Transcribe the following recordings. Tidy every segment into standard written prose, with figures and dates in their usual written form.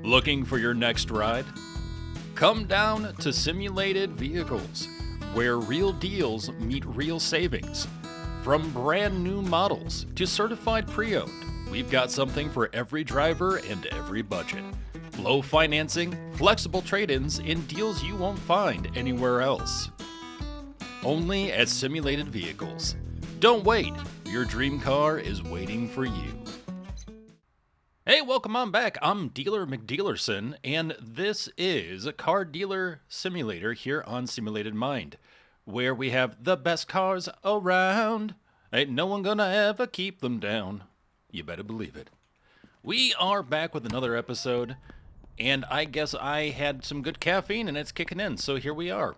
Looking for your next ride? Come down to Simulated Vehicles, where real deals meet real savings. From brand new models to certified pre-owned, we've got something for every driver and every budget. Low financing, flexible trade-ins, and deals you won't find anywhere else. Only at Simulated Vehicles. Don't wait, your dream car is waiting for you. Hey, welcome on back. I'm Dealer McDealerson, and this is a Car Dealer Simulator here on Simulated Mind, where we have the best cars around. Ain't no one gonna ever keep them down. You better believe it. We are back with another episode, and I guess I had some good caffeine and it's kicking in, so here we are.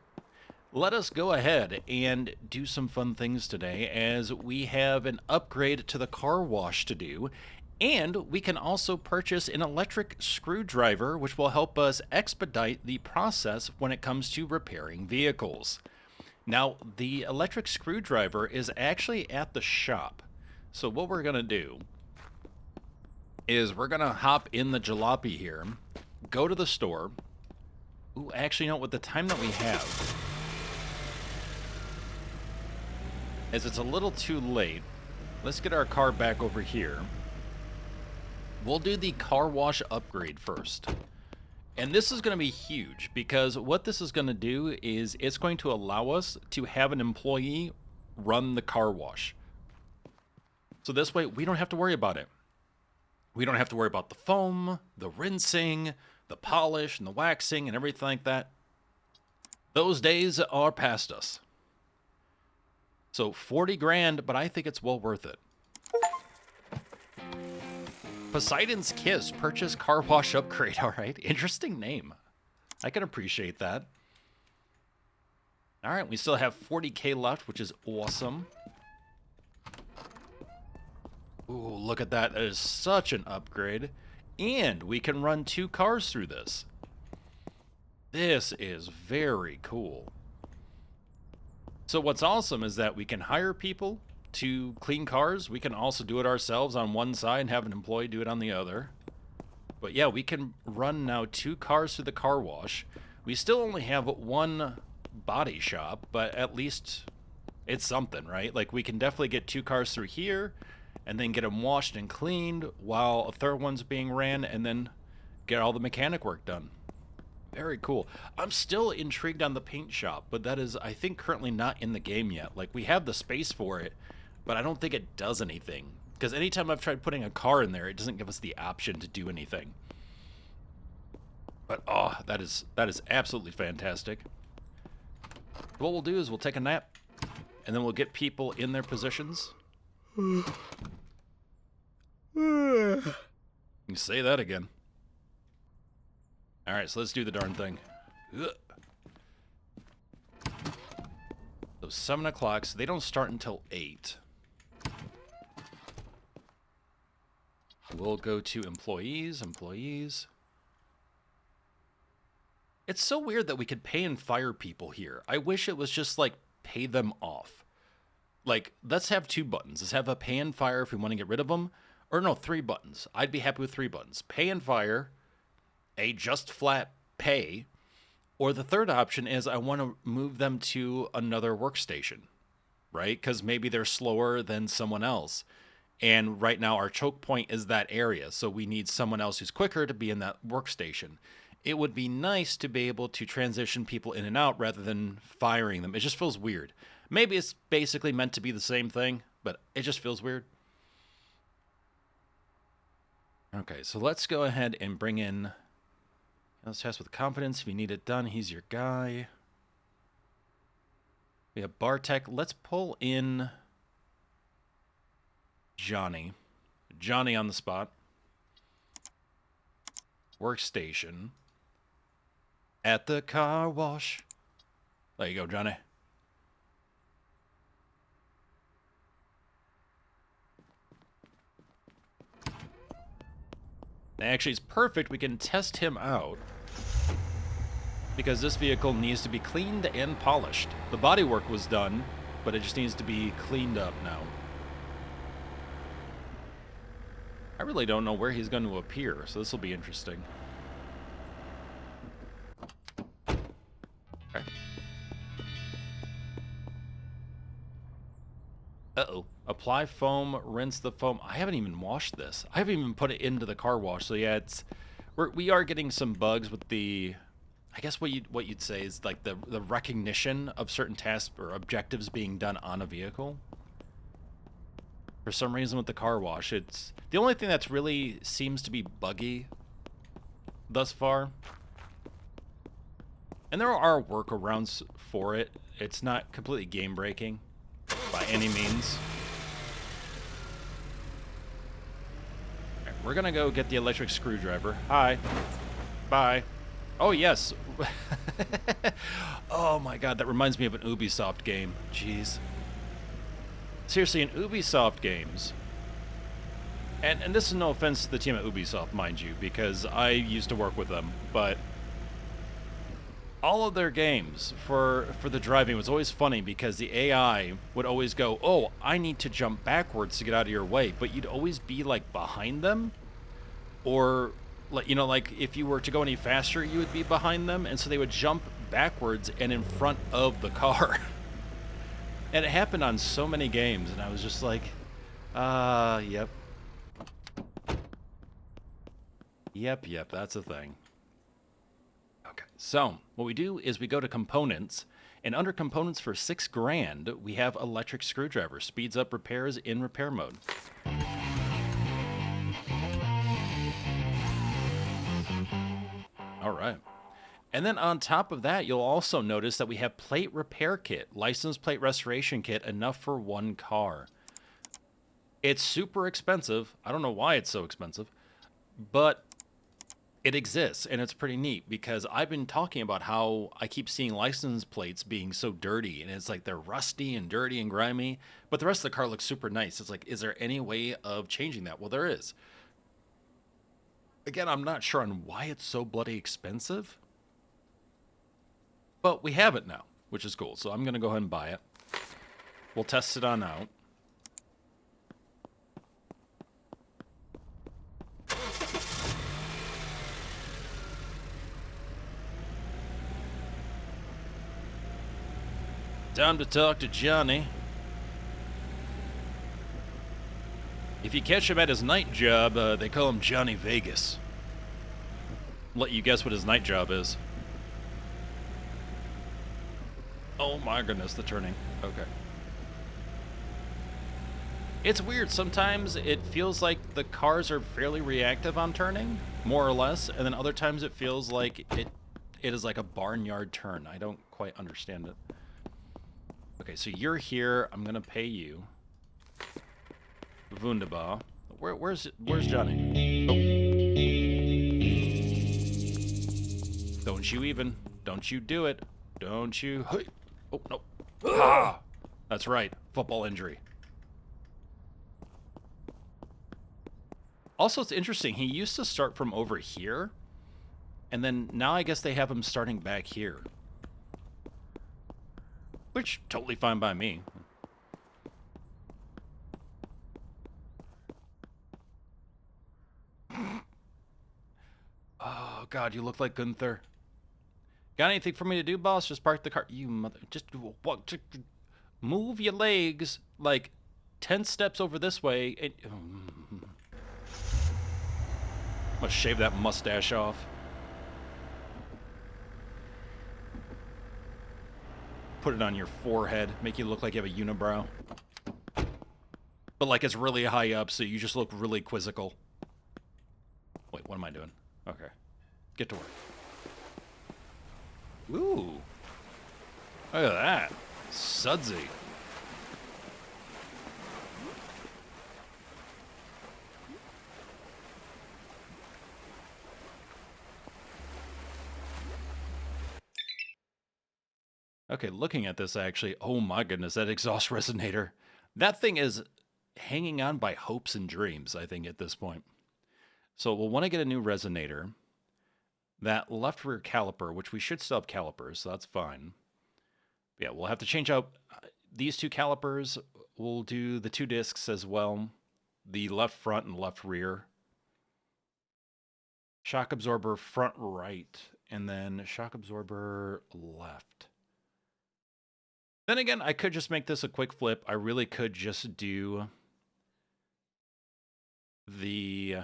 Let us go ahead and do some fun things today, as we have an upgrade to the car wash to do. And we can also purchase an electric screwdriver, which will help us expedite the process when it comes to repairing vehicles. Now, the electric screwdriver is actually at the shop. So what we're going to do is we're going to hop in the jalopy here, go to the store. Ooh, actually, no, with the time that we have, as it's a little too late, let's get our car back over here. We'll do the car wash upgrade first. And this is going to be huge, because what this is going to do is it's going to allow us to have an employee run the car wash. So this way, we don't have to worry about it. We don't have to worry about the foam, the rinsing, the polish, and the waxing, and everything like that. Those days are past us. So 40 grand, but I think it's well worth it. Poseidon's Kiss, purchase car wash upgrade. All right, interesting name. I can appreciate that. All right, we still have 40K left, which is awesome. Ooh, look at that. That is such an upgrade. And we can run 2 cars through this. This is very cool. So what's awesome is that we can hire people to clean cars. We can also do it ourselves on one side and have an employee do it on the other. But yeah, we can run now 2 cars through the car wash. We still only have 1 body shop, but at least it's something, right? Like, we can definitely get 2 cars through here and then get them washed and cleaned while a third one's being ran, and then get all the mechanic work done. Very cool. I'm still intrigued on the paint shop, but that is, I think, currently not in the game yet. Like, we have the space for it, but I don't think it does anything. Because anytime I've tried putting a car in there, it doesn't give us the option to do anything. But, oh, that is absolutely fantastic. What we'll do is we'll take a nap, and then we'll get people in their positions. You say that again. Alright, so let's do the darn thing. So 7 o'clock, so they don't start until 8. We'll go to employees. It's so weird that we could pay and fire people here. I wish it was just like pay them off. Like, let's have 2 buttons. Let's have a pay and fire if we want to get rid of them. Or no, 3 buttons. I'd be happy with 3 buttons. Pay and fire, a just flat pay, or the third option is I want to move them to another workstation, right? Because maybe they're slower than someone else. And right now our choke point is that area, so we need someone else who's quicker to be in that workstation. It would be nice to be able to transition people in and out rather than firing them. It just feels weird. Maybe it's basically meant to be the same thing, but it just feels weird. Okay, so let's go ahead and bring in... Let's test with confidence. If you need it done, he's your guy. We have Bartek. Let's pull in Johnny. Johnny on the spot. Workstation. At the car wash. There you go, Johnny. Actually, it's perfect. We can test him out, because this vehicle needs to be cleaned and polished. The bodywork was done, but it just needs to be cleaned up now. I really don't know where he's going to appear, so this will be interesting. Apply foam, rinse the foam. I haven't even washed this. I haven't even put it into the car wash. So yeah, we are getting some bugs with the, I guess what you'd say is like the recognition of certain tasks or objectives being done on a vehicle. For some reason with the car wash, it's the only thing that's really seems to be buggy thus far. And there are workarounds for it. It's not completely game breaking by any means. Right, we're gonna go get the electric screwdriver. Hi. Bye. Oh yes. Oh my god, that reminds me of an Ubisoft game. Jeez. Seriously, in Ubisoft games, and this is no offense to the team at Ubisoft, mind you, because I used to work with them, but all of their games for the driving was always funny because the AI would always go, oh, I need to jump backwards to get out of your way, but you'd always be like behind them, or like, you know, like if you were to go any faster, you would be behind them, and so they would jump backwards and in front of the car. And it happened on so many games, and I was just like, yep. Yep, that's a thing. Okay, so what we do is we go to components, and under components for $6,000, we have electric screwdriver. Speeds up repairs in repair mode. All right. And then on top of that, you'll also notice that we have plate repair kit, license plate restoration kit, enough for one car. It's super expensive. I don't know why it's so expensive, but it exists, and it's pretty neat because I've been talking about how I keep seeing license plates being so dirty, and it's like they're rusty and dirty and grimy, but the rest of the car looks super nice. It's like, is there any way of changing that? Well, there is. Again, I'm not sure on why it's so bloody expensive. But we have it now, which is cool. So I'm going to go ahead and buy it. We'll test it on out. Time to talk to Johnny. If you catch him at his night job, they call him Johnny Vegas. Let you guess what his night job is. Oh my goodness, the turning. Okay. It's weird. Sometimes it feels like the cars are fairly reactive on turning, more or less, and then other times it feels like it is like a barnyard turn. I don't quite understand it. Okay, so you're here. I'm gonna pay you. Wunderbar. Where's Johnny? Oh. Don't you even. Don't you do it. Don't you. Hey. Oh, no. Ah! That's right. Football injury. Also, it's interesting. He used to start from over here, and then now I guess they have him starting back here. Which, totally fine by me. Oh, God, you look like Gunther. Got anything for me to do, boss? Just park the car. You mother... Just move your legs like 10 steps over this way. And... I'm gonna shave that mustache off. Put it on your forehead. Make you look like you have a unibrow. But like it's really high up, so you just look really quizzical. Wait, what am I doing? Okay. Get to work. Ooh. Look at that. Sudsy. Okay, looking at this actually, oh my goodness, that exhaust resonator. That thing is hanging on by hopes and dreams, I think, at this point. So we'll want to get a new resonator. That left rear caliper, which we should still have calipers, so that's fine. But yeah, we'll have to change out these two calipers. We'll do the two discs as well. The left front and left rear. Shock absorber front right, and then shock absorber left. Then again, I could just make this a quick flip. I really could just do the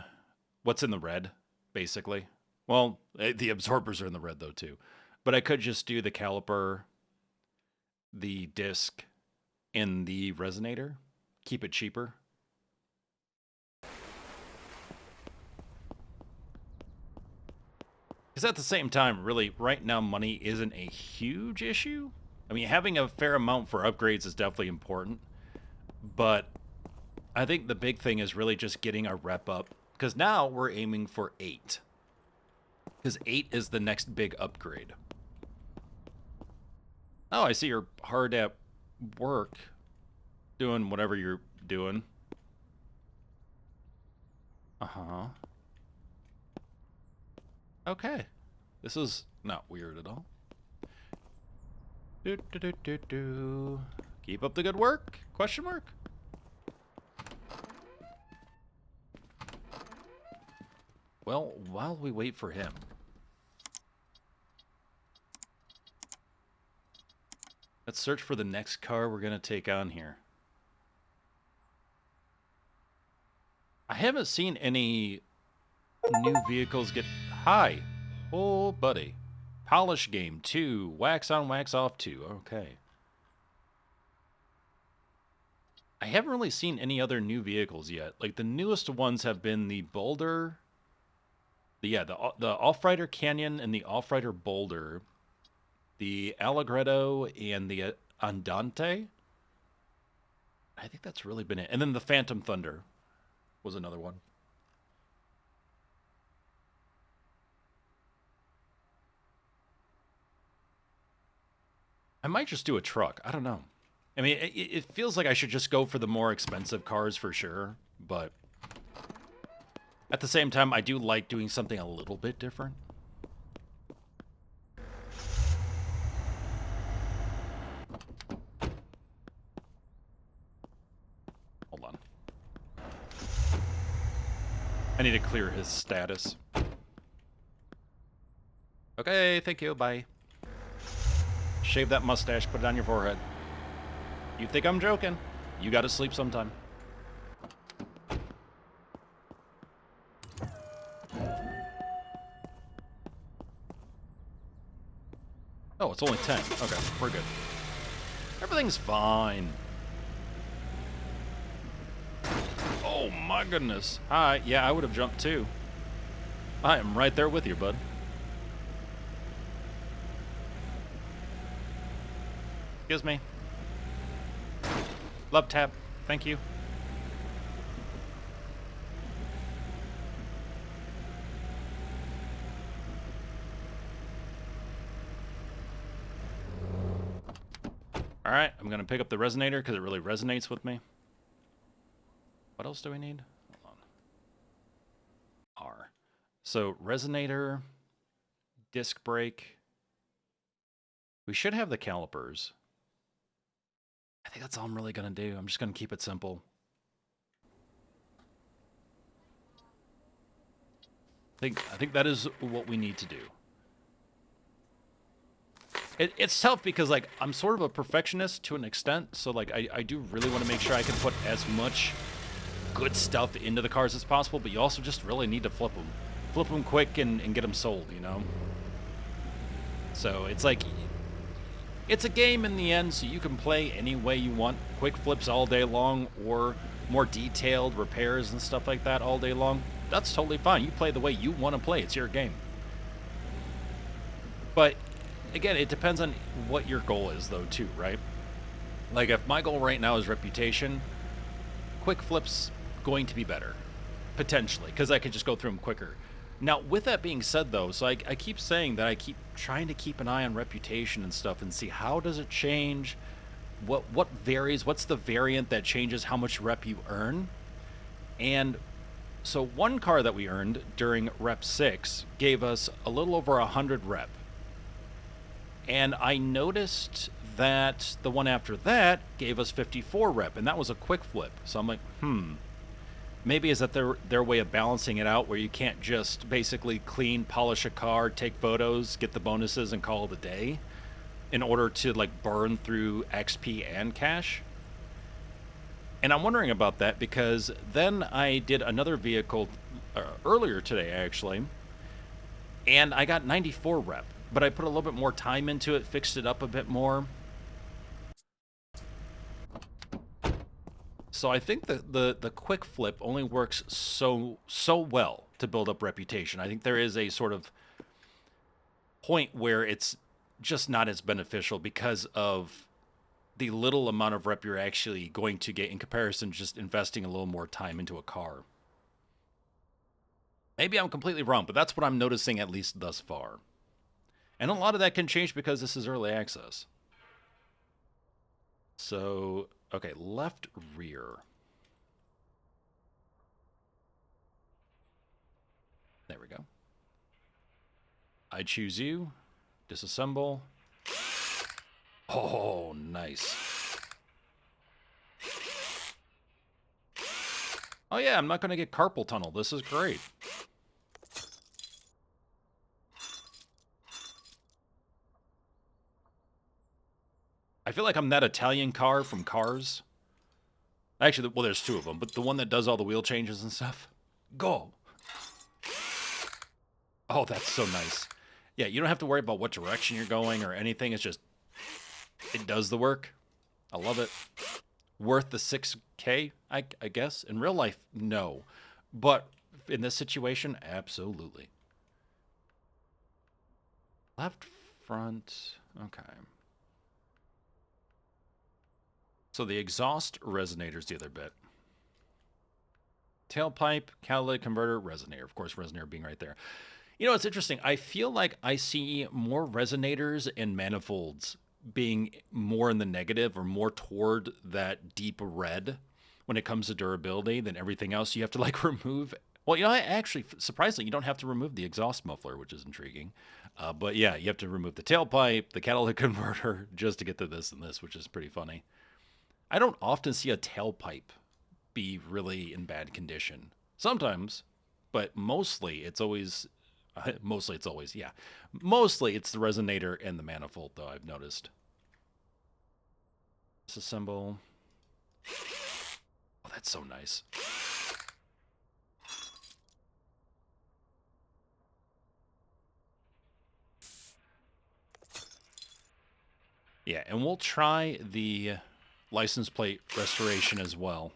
what's in the red, basically. Well, the absorbers are in the red though too. But I could just do the caliper, the disc, and the resonator. Keep it cheaper. Because at the same time, really, right now, money isn't a huge issue. I mean, having a fair amount for upgrades is definitely important. But I think the big thing is really just getting our rep up. Because now we're aiming for 8. Because 8 is the next big upgrade. Oh, I see you're hard at work. Doing whatever you're doing. Uh-huh. Okay. This is not weird at all. Do. Keep up the good work? Question mark? Well, while we wait for him. Let's search for the next car we're going to take on here. I haven't seen any new vehicles get... Hi. Oh, buddy. Polish game 2. Wax on, wax off 2. Okay. I haven't really seen any other new vehicles yet. Like, the newest ones have been the Boulder... the Off-Rider Canyon and the Off-Rider Boulder. The Allegretto and the Andante. I think that's really been it. And then the Phantom Thunder was another one. I might just do a truck. I don't know. I mean, it feels like I should just go for the more expensive cars for sure. But at the same time, I do like doing something a little bit different. Hold on. I need to clear his status. Okay, thank you. Bye. Shave that mustache, put it on your forehead. You think I'm joking? You gotta sleep sometime. Oh, it's only 10. Okay, we're good. Everything's fine. Oh my goodness. Hi, yeah, I would have jumped too. I am right there with you, bud. Excuse me. Love tap. Thank you. All right, I'm going to pick up the resonator because it really resonates with me. What else do we need? Hold on. R. So resonator, disc brake. We should have the calipers. I think that's all I'm really going to do. I'm just going to keep it simple. I think that is what we need to do. It's tough because, like, I'm sort of a perfectionist to an extent, so, like, I do really want to make sure I can put as much good stuff into the cars as possible, but you also just really need to flip them. Flip them quick and get them sold, you know? So, it's like, it's a game in the end, so you can play any way you want. Quick flips all day long, or more detailed repairs and stuff like that all day long. That's totally fine. You play the way you want to play. It's your game. But again, it depends on what your goal is, though, too, right? Like, if my goal right now is reputation, quick flip's going to be better, potentially, because I could just go through them quicker. Now, with that being said, though, so I keep saying that I keep trying to keep an eye on reputation and stuff and see how does it change, what varies, what's the variant that changes how much rep you earn. And so one car that we earned during rep 6 gave us a little over 100 rep. And I noticed that the one after that gave us 54 rep, and that was a quick flip. So I'm like, maybe is that their way of balancing it out, where you can't just basically clean, polish a car, take photos, get the bonuses, and call it a day? in order to like burn through XP and cash. And I'm wondering about that because then I did another vehicle earlier today, actually, and I got 94 rep, but I put a little bit more time into it, fixed it up a bit more. So I think that the quick flip only works so well to build up reputation. I think there is a sort of point where it's just not as beneficial because of the little amount of rep you're actually going to get in comparison to just investing a little more time into a car. Maybe I'm completely wrong, but that's what I'm noticing at least thus far. And a lot of that can change because this is early access. So, okay, left rear. There we go. I choose you. Disassemble. Oh, nice. Oh yeah, I'm not going to get carpal tunnel. This is great. I feel like I'm that Italian car from Cars. Actually, well, there's two of them, but the one that does all the wheel changes and stuff. Go! Oh, that's so nice. Yeah, you don't have to worry about what direction you're going or anything. It's just, it does the work. I love it. Worth the 6K, I guess. In real life, no. But in this situation, absolutely. Left front, okay. So the exhaust resonator's the other bit. Tailpipe, catalytic converter, resonator. Of course, resonator being right there. You know, it's interesting. I feel like I see more resonators and manifolds being more in the negative or more toward that deep red when it comes to durability than everything else. You have to like remove. Well, you know, actually, surprisingly, you don't have to remove the exhaust muffler, which is intriguing. But yeah, you have to remove the tailpipe, the catalytic converter, just to get to this and this, which is pretty funny. I don't often see a tailpipe be really in bad condition. Sometimes, but mostly it's always, yeah. Mostly it's the resonator and the manifold, though, I've noticed. Disassemble. Oh, that's so nice. Yeah, and we'll try the license plate restoration as well.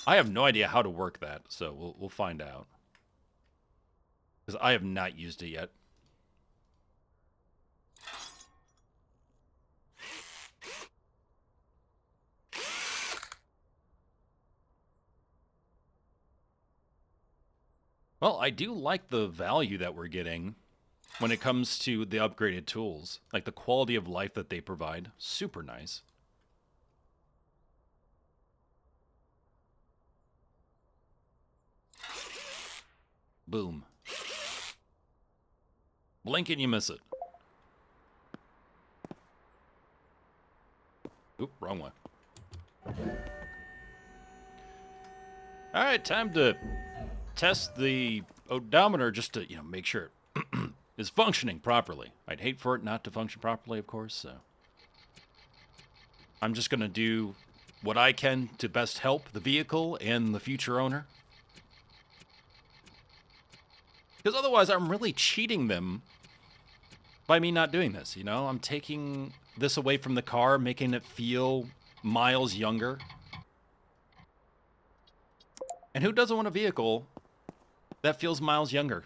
I have no idea how to work that, so we'll find out. Because I have not used it yet. Well, I do like the value that we're getting when it comes to the upgraded tools. Like the quality of life that they provide. Super nice. Boom. Blink and you miss it. Oop, wrong one. Alright, time to test the odometer just to, make sure it is functioning properly. I'd hate for it not to function properly, of course, so I'm just going to do what I can to best help the vehicle and the future owner. Because otherwise I'm really cheating them by me not doing this, I'm taking this away from the car, making it feel miles younger. And who doesn't want a vehicle that feels miles younger,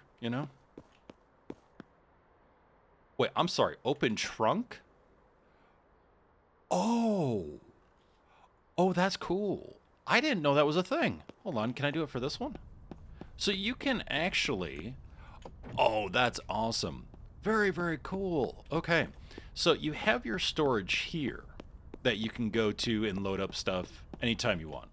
Wait, I'm sorry. Open trunk? Oh. Oh, that's cool. I didn't know that was a thing. Hold on. Can I do it for this one? So you can actually... Oh, that's awesome. Very, very cool. Okay. So you have your storage here that you can go to and load up stuff anytime you want.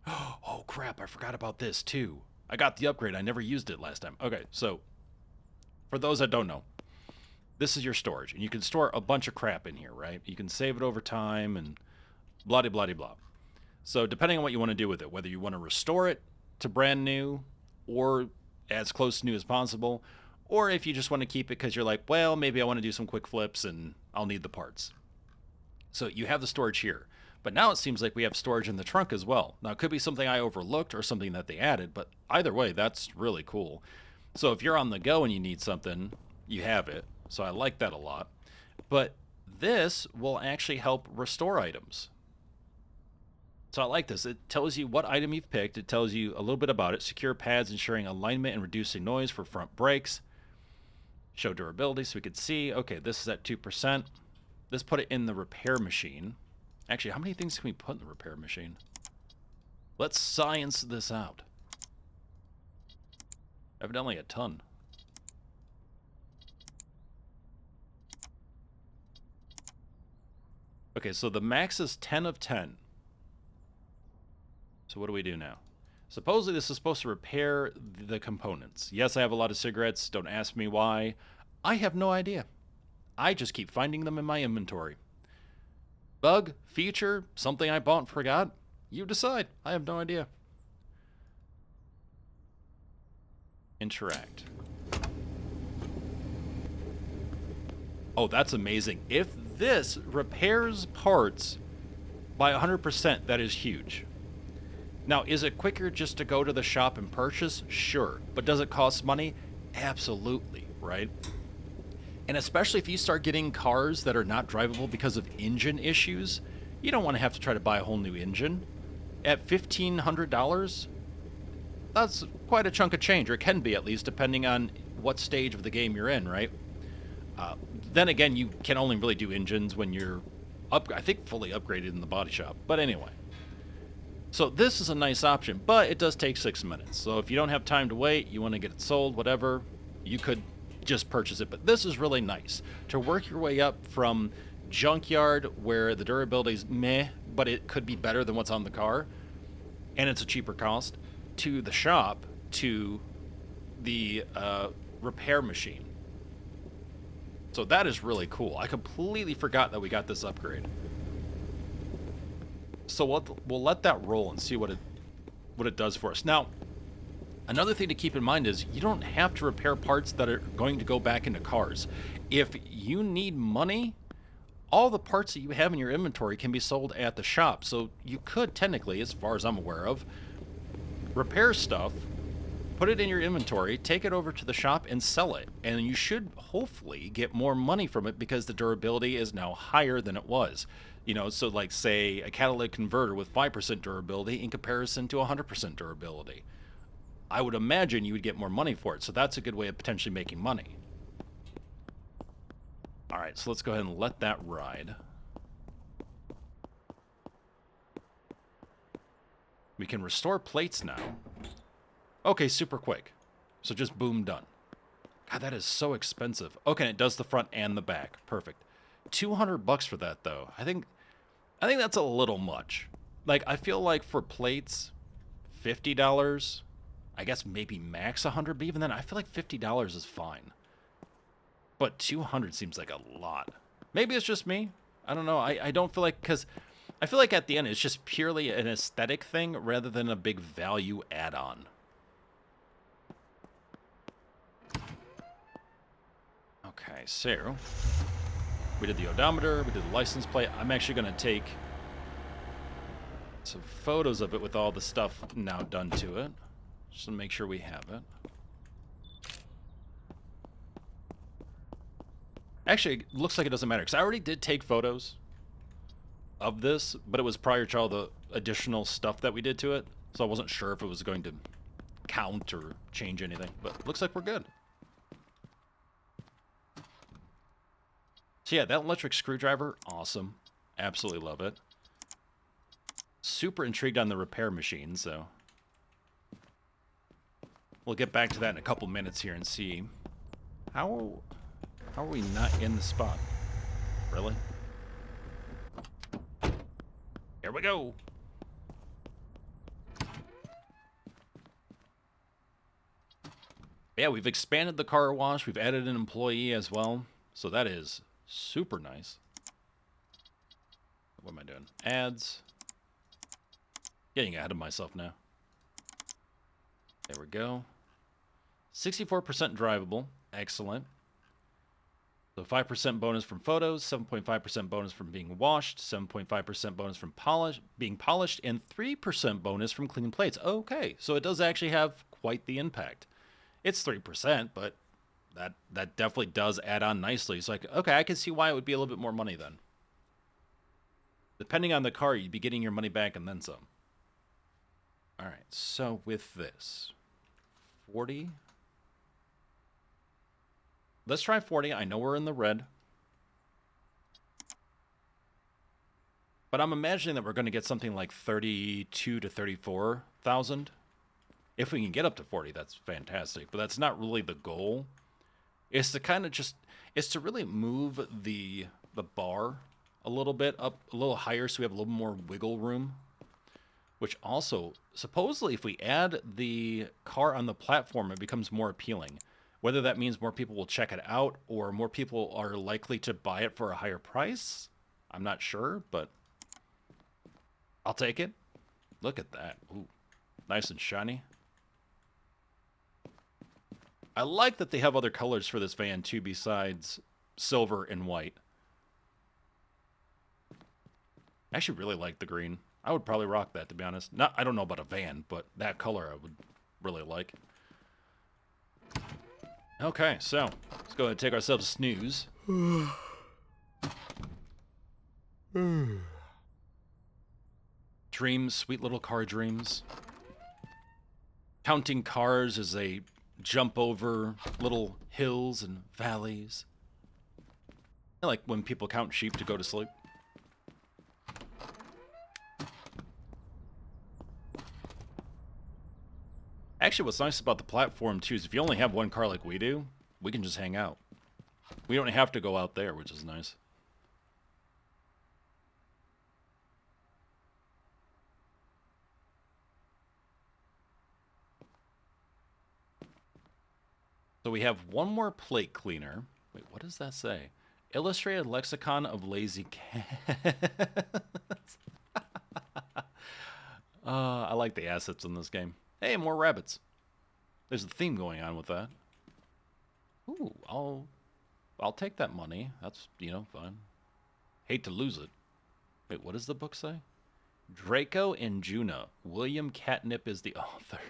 Oh, crap. I forgot about this, too. I got the upgrade. I never used it last time. Okay, so for those that don't know, this is your storage. And you can store a bunch of crap in here, right? You can save it over time and blah-de-blah-de-blah. So depending on what you want to do with it, whether you want to restore it to brand new or as close to new as possible, or if you just want to keep it because you're like, well, maybe I want to do some quick flips and I'll need the parts. So you have the storage here. But now it seems like we have storage in the trunk as well. Now, it could be something I overlooked or something that they added, but either way, that's really cool. So if you're on the go and you need something, you have it. So I like that a lot. But this will actually help restore items. So I like this. It tells you what item you've picked. It tells you a little bit about it. Secure pads, ensuring alignment and reducing noise for front brakes. Show durability so we could see. Okay, this is at 2%. Let's put it in the repair machine. Actually, how many things can we put in the repair machine? Let's science this out. Evidently a ton. Okay, so the max is 10 of 10. So what do we do now? Supposedly this is supposed to repair the components. Yes, I have a lot of cigarettes. Don't ask me why. I have no idea. I just keep finding them in my inventory. Bug, feature, something I bought and forgot. You decide. I have no idea. Interact. Oh, that's amazing. If this repairs parts by 100%, that is huge. Now, is it quicker just to go to the shop and purchase? Sure. But does it cost money? Absolutely, right? And especially if you start getting cars that are not drivable because of engine issues, you don't want to have to try to buy a whole new engine. At $1,500, that's quite a chunk of change, or it can be at least, depending on what stage of the game you're in, right? Then again, you can only really do engines when you're, I think, fully upgraded in the body shop. But anyway. So this is a nice option, but it does take 6 minutes. So if you don't have time to wait, you want to get it sold, whatever, you could just purchase it. But this is really nice to work your way up from junkyard, where the durability is meh, but it could be better than what's on the car, and it's a cheaper cost, to the shop, to the repair machine. So that is really cool. I completely forgot that we got this upgrade. So we'll let that roll and see what it does for us. Now, another thing to keep in mind is you don't have to repair parts that are going to go back into cars. If you need money, all the parts that you have in your inventory can be sold at the shop. So you could technically, as far as I'm aware of, repair stuff, put it in your inventory, take it over to the shop and sell it. And you should hopefully get more money from it because the durability is now higher than it was. You know, so like say a catalytic converter with 5% durability in comparison to 100% durability. I would imagine you would get more money for it. So that's a good way of potentially making money. All right, so let's go ahead and let that ride. We can restore plates now. Okay, super quick. So just boom, done. God, that is so expensive. Okay, it does the front and the back. Perfect. $200 for that though. I think that's a little much. Like, I feel like for plates, $50. I guess maybe max 100, but even then, I feel like $50 is fine. But 200 seems like a lot. Maybe it's just me. I don't know. I don't feel like, because I feel like at the end it's just purely an aesthetic thing rather than a big value add-on. Okay, so we did the odometer, we did the license plate. I'm actually going to take some photos of it with all the stuff now done to it, just to make sure we have it. Actually, it looks like it doesn't matter, because I already did take photos of this, but it was prior to all the additional stuff that we did to it, so I wasn't sure if it was going to count or change anything, but looks like we're good. So yeah, that electric screwdriver, awesome. Absolutely love it. Super intrigued on the repair machine, so we'll get back to that in a couple minutes here and see how are we not in the spot? Really? Here we go. Yeah, we've expanded the car wash. We've added an employee as well. So that is super nice. What am I doing? Ads. Getting ahead of myself now. There we go. 64% drivable. Excellent. So 5% bonus from photos, 7.5% bonus from being washed, 7.5% bonus from being polished, and 3% bonus from clean plates. Okay, so it does actually have quite the impact. It's 3%, but that definitely does add on nicely. It's like, okay, I can see why it would be a little bit more money then. Depending on the car, you'd be getting your money back and then some. All right, so with this, 40. Let's try 40. I know we're in the red. But I'm imagining that we're going to get something like 32 to 34,000. If we can get up to 40, that's fantastic. But that's not really the goal. It's to kind of just, it's to really move the bar a little bit up, a little higher, so we have a little more wiggle room. Which also, supposedly, if we add the car on the platform, it becomes more appealing. Whether that means more people will check it out or more people are likely to buy it for a higher price, I'm not sure, but I'll take it. Look at that. Ooh, nice and shiny. I like that they have other colors for this van, too, besides silver and white. I actually really like the green. I would probably rock that, to be honest. I don't know about a van, but that color I would really like. Okay, so let's go ahead and take ourselves a snooze. Dreams, sweet little car dreams. Counting cars as they jump over little hills and valleys. I like when people count sheep to go to sleep. Actually, what's nice about the platform, too, is if you only have one car like we do, we can just hang out. We don't have to go out there, which is nice. So we have one more plate cleaner. Wait, what does that say? Illustrated Lexicon of Lazy Cats. I like the assets in this game. Hey, more rabbits. There's a theme going on with that. Ooh, I'll take that money. That's, fine. Hate to lose it. Wait, what does the book say? Draco and Juna. William Catnip is the author.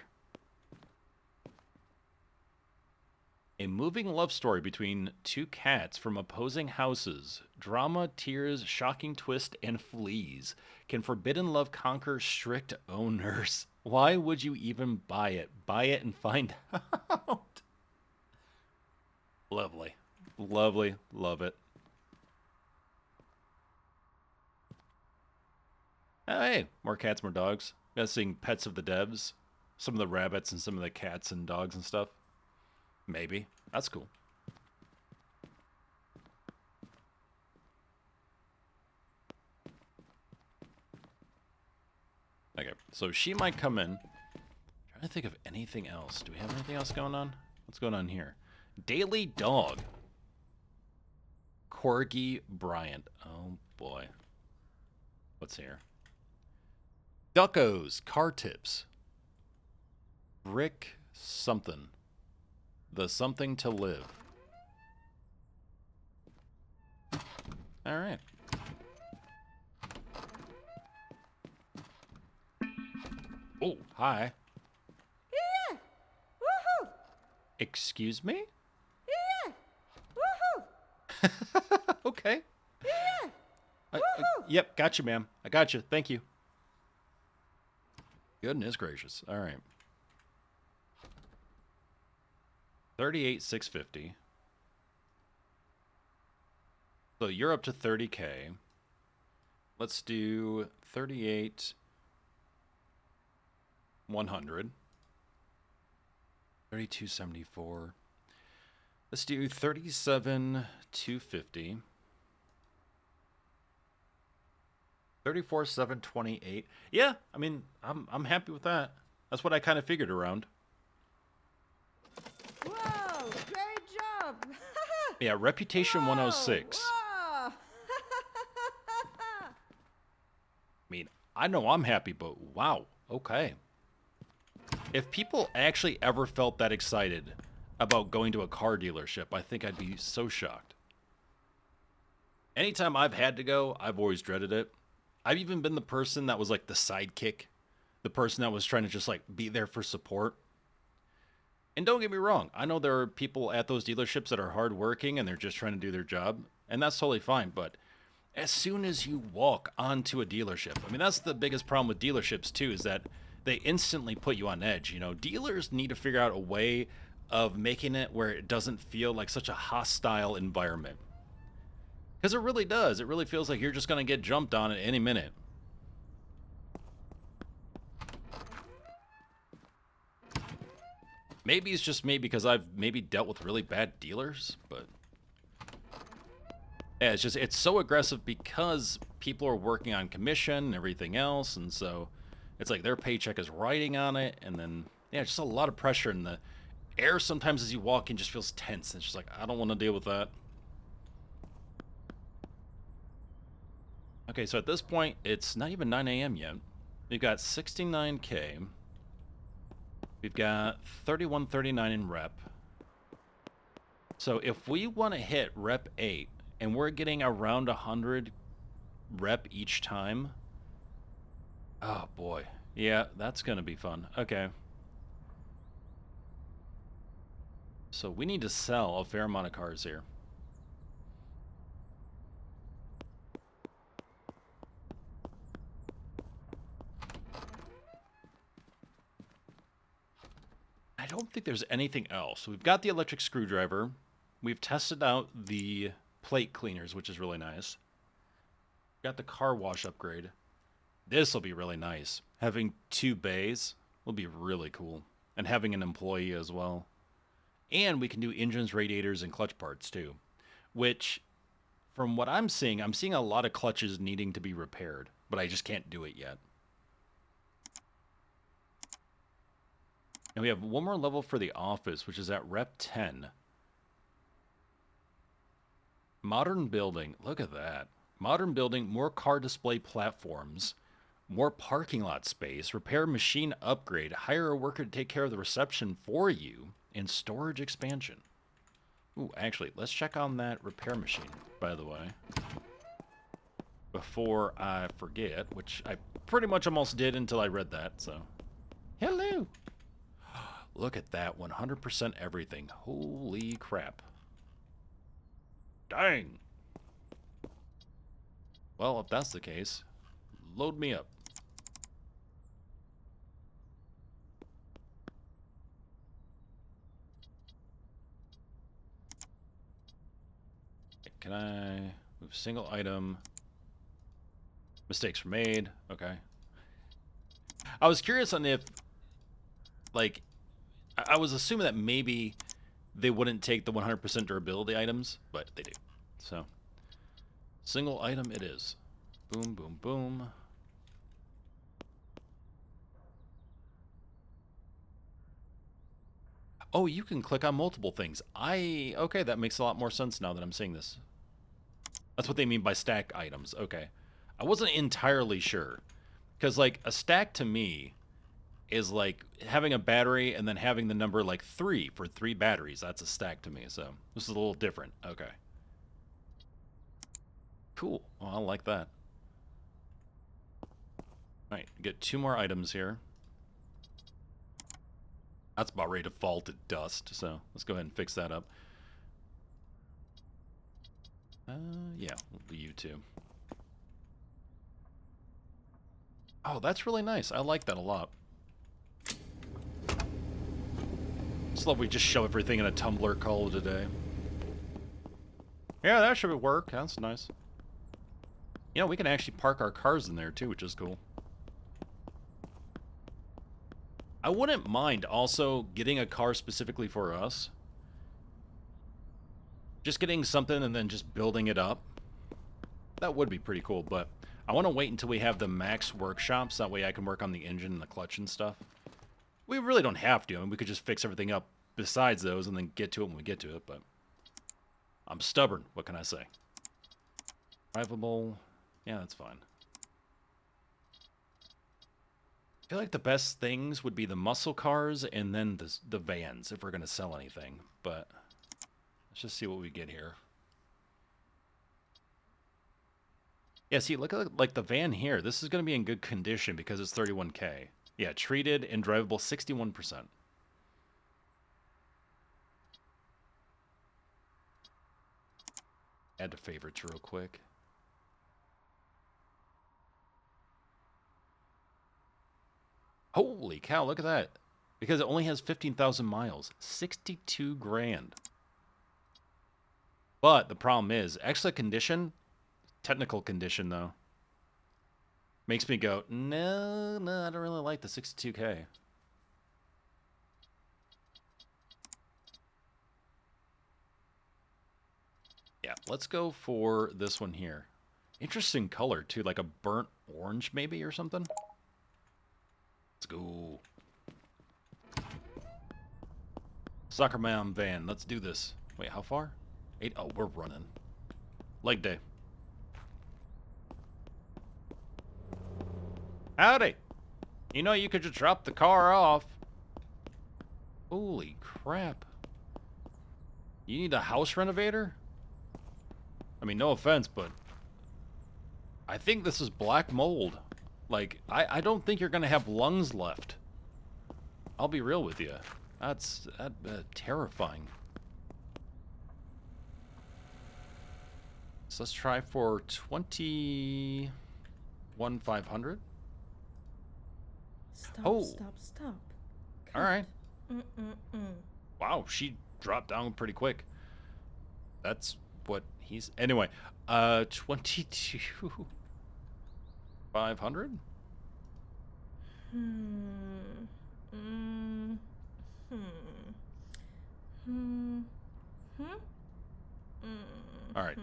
A moving love story between two cats from opposing houses. Drama, tears, shocking twist, and fleas. Can forbidden love conquer strict owners? Why would you even buy it? Buy it and find out. Lovely. Lovely. Love it. Hey, more cats, more dogs. Got seeing Pets of the Devs. Some of the rabbits and some of the cats and dogs and stuff. Maybe. That's cool. Okay, so she might come in. Trying to think of anything else. Do we have anything else going on? What's going on here? Daily Dog. Corgi Bryant. Oh, boy. What's here? Duckos. Car tips. Brick something. The something to live. All right. Oh, hi. Yeah. Woohoo. Excuse me? Yeah. Woohoo. Okay. Yeah. Woohoo. Yep, got you, ma'am. I got you. Thank you. Goodness gracious. All right. 38,650. So you're up to 30K. Let's do 38,100. 32,74. Let's do 37,250. 34,728. Yeah, I mean, I'm happy with that. That's what I kind of figured around. Whoa, great job. Yeah, reputation 106. Whoa. I mean, I know I'm happy, but wow, okay. If people actually ever felt that excited about going to a car dealership. I think I'd be so shocked. Anytime I've had to go, I've always dreaded it. I've even been the person that was like the sidekick, the person that was trying to just like be there for support. And don't get me wrong, I know there are people at those dealerships that are hardworking and they're just trying to do their job, and that's totally fine. But as soon as you walk onto a dealership, I mean, that's the biggest problem with dealerships too, is that they instantly put you on edge. You know, dealers need to figure out a way of making it where it doesn't feel like such a hostile environment. Because it really does. It really feels like you're just going to get jumped on at any minute. Maybe it's just me because I've maybe dealt with really bad dealers, but yeah, it's so aggressive because people are working on commission and everything else, and so it's like their paycheck is riding on it, and then yeah, just a lot of pressure, and the air sometimes as you walk in just feels tense. It's just like, I don't want to deal with that. Okay, so at this point, it's not even 9 a.m. yet. We've got 69K. We've got 3139 in rep. So if we want to hit rep 8, and we're getting around 100 rep each time, oh boy. Yeah, that's going to be fun. Okay. So we need to sell a fair amount of cars here. I don't think there's anything else. We've got the electric screwdriver. We've tested out the plate cleaners, which is really nice. Got the car wash upgrade. This will be really nice. Having 2 bays will be really cool. And having an employee as well. And we can do engines, radiators, and clutch parts too. Which, from what I'm seeing a lot of clutches needing to be repaired. But I just can't do it yet. And we have one more level for the office, which is at rep 10. Modern building. Look at that. Modern building, more car display platforms, more parking lot space, repair machine upgrade, hire a worker to take care of the reception for you, and storage expansion. Ooh, actually, let's check on that repair machine, by the way. Before I forget, which I pretty much almost did until I read that, so. Hello! Look at that, 100% everything. Holy crap. Dang! Well, if that's the case, load me up. Can I move single item? Mistakes were made. Okay. I was curious on if, like, I was assuming that maybe they wouldn't take the 100% durability items, but they do. So, single item it is. Boom, boom, boom. Oh, you can click on multiple things. Okay, that makes a lot more sense now that I'm seeing this. That's what they mean by stack items. Okay. I wasn't entirely sure. Because, like, a stack to me is like having a battery and then having the number like 3 for 3 batteries. That's a stack to me. So this is a little different. Okay. Cool. Well, I like that. All right, get 2 more items here. That's about ready to fall to dust. So let's go ahead and fix that up. Yeah, we'll do you too. Oh, that's really nice. I like that a lot. Just love we just show everything in a Tumblr call today. Yeah, that should work. That's nice. You know, we can actually park our cars in there too, which is cool. I wouldn't mind also getting a car specifically for us. Just getting something and then just building it up. That would be pretty cool, but I want to wait until we have the max workshops. That way I can work on the engine and the clutch and stuff. We really don't have to. I mean, we could just fix everything up besides those and then get to it when we get to it, but I'm stubborn. What can I say? Drivable. Yeah, that's fine. feel like the best things would be the muscle cars and then the vans if we're going to sell anything. But let's just see what we get here. Yeah, see, look at like the van here. This is going to be in good condition because it's 31K. Yeah, treated and drivable 61%. Add to favorites real quick. Holy cow, look at that. Because it only has 15,000 miles. 62 grand. But the problem is, excellent condition, technical condition though, makes me go, no, I don't really like the 62K. Yeah, let's go for this one here. Interesting color too, like a burnt orange maybe or something. Let's go. Soccer mom van, let's do this. Wait, how far? 8. Oh, we're running. Leg day. Howdy. You know you could just drop the car off. Holy crap. You need a house renovator? I mean, no offense, but I think this is black mold. Like, I don't think you're going to have lungs left. I'll be real with you. That's terrifying. So let's try for 21,500. Stop, stop. All right. Wow, she dropped down pretty quick. That's what he's... Anyway, 22,500? All right,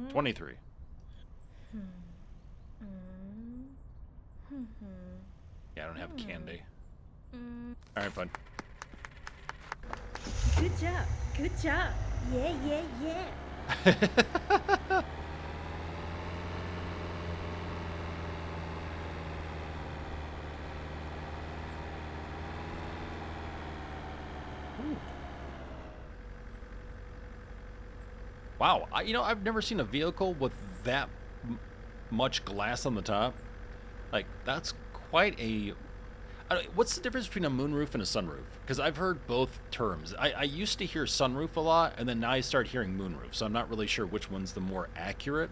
23. Yeah, I don't have candy. All right, fine. Good job. Good job. Yeah. Wow, you know, I've never seen a vehicle with that much glass on the top. Like, that's quite a... what's the difference between a moonroof and a sunroof? Because I've heard both terms. I used to hear sunroof a lot, and then now I start hearing moonroof, so I'm not really sure which one's the more accurate,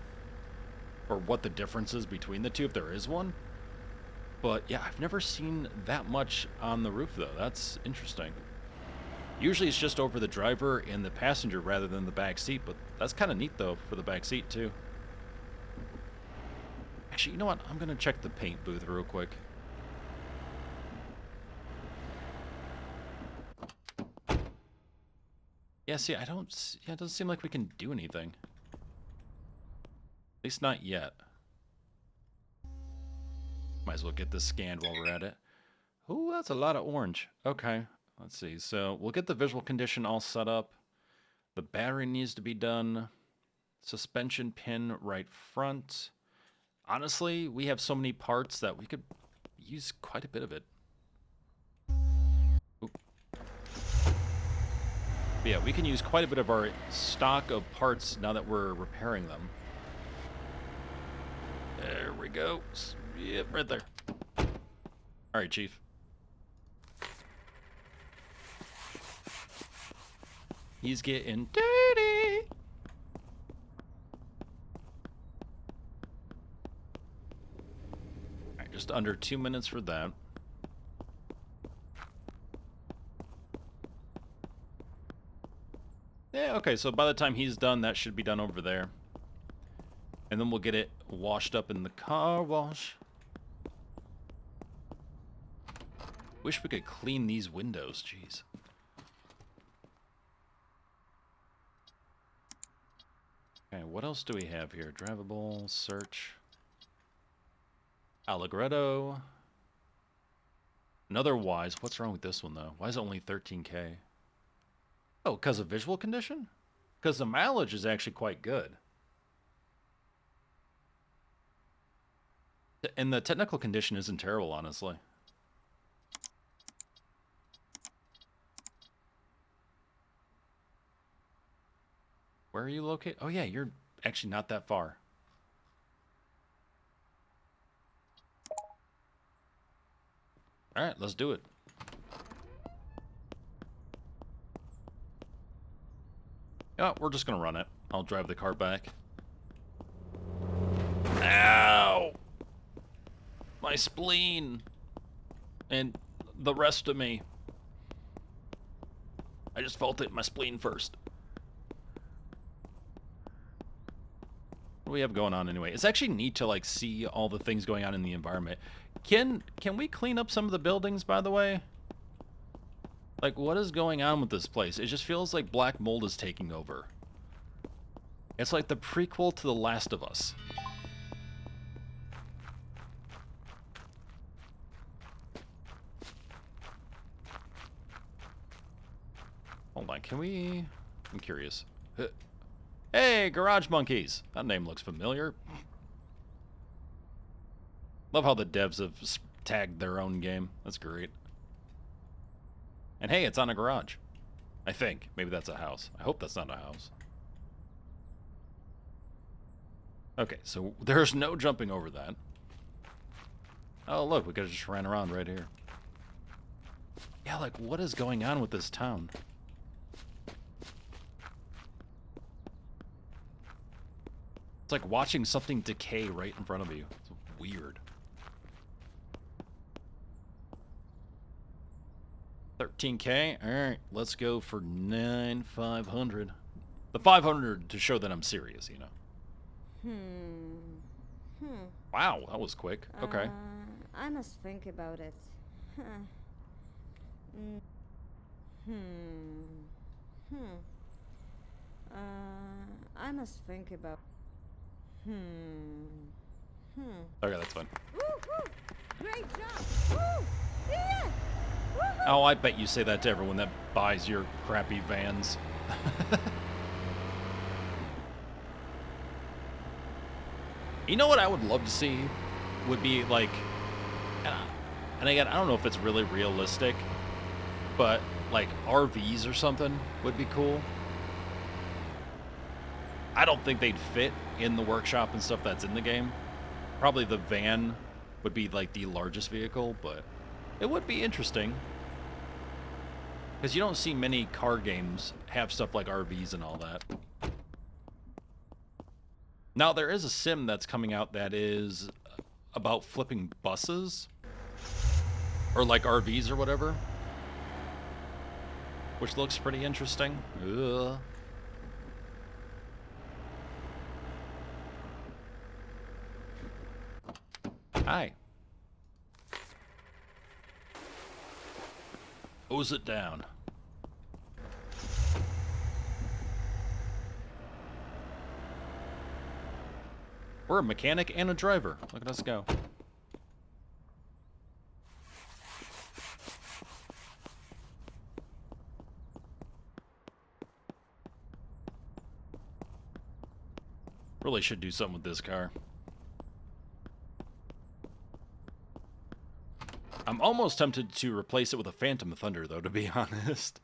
or what the difference is between the two, if there is one. But yeah, I've never seen that much on the roof, though. That's interesting. Usually it's just over the driver and the passenger rather than the back seat, but that's kind of neat, though, for the back seat, too. Actually, you know what? I'm going to check the paint booth real quick. Yeah, see, I don't... Yeah, it doesn't seem like we can do anything. At least not yet. Might as well get this scanned while we're at it. Ooh, that's a lot of orange. Okay, let's see. So we'll get the visual condition all set up. The battery needs to be done. Suspension pin right front. Honestly, we have so many parts that we could use quite a bit of it. Ooh. But yeah, we can use quite a bit of our stock of parts now that we're repairing them. There we go. Yep, right there. All right, Chief. He's getting dirty. All right, just under 2 minutes for that. Yeah, okay, so by the time he's done, that should be done over there. And then we'll get it washed up in the car wash. Wish we could clean these windows, jeez. Okay, what else do we have here? Drivable, search. Allegretto. Another Wise. What's wrong with this one, though? Why is it only 13K? Oh, because of visual condition? Because the mileage is actually quite good. And the technical condition isn't terrible, honestly. Where are you located? Oh, yeah, you're actually not that far. All right, let's do it. Yeah, we're just going to run it. I'll drive the car back. Ow! My spleen. And the rest of me. I just felt it in my spleen first. What do we have going on anyway? It's actually neat to like see all the things going on in the environment. Can we clean up some of the buildings, by the way? Like, what is going on with this place? It just feels like black mold is taking over. It's like the prequel to The Last of Us. Hold on, can we... I'm curious. Hey, Garage Monkeys! That name looks familiar. Love how the devs have tagged their own game. That's great. And hey, it's on a garage. I think. Maybe that's a house. I hope that's not a house. Okay, so there's no jumping over that. Oh, look, we could've just ran around right here. Yeah, like, what is going on with this town? It's like watching something decay right in front of you. It's weird. 13K? Alright, let's go for 9,500. The 500 to show that I'm serious, you know. Wow, that was quick. Okay. I must think about it. I must think about. Okay, that's fine. Woo-hoo! Great job! Woo! Yeah! Woo-hoo! Oh, I bet you say that to everyone that buys your crappy vans. You know what I would love to see? Would be like, and again, I don't know if it's really realistic, but like RVs or something would be cool. I don't think they'd fit in the workshop and stuff that's in the game. Probably the van would be like the largest vehicle, but it would be interesting. Because you don't see many car games have stuff like RVs and all that. Now, there is a sim that's coming out that is about flipping buses. Or like RVs or whatever. Which looks pretty interesting. Ugh. Hi. Hose it down. We're a mechanic and a driver. Look at us go. Really should do something with this car. I'm almost tempted to replace it with a Phantom Thunder, though, to be honest.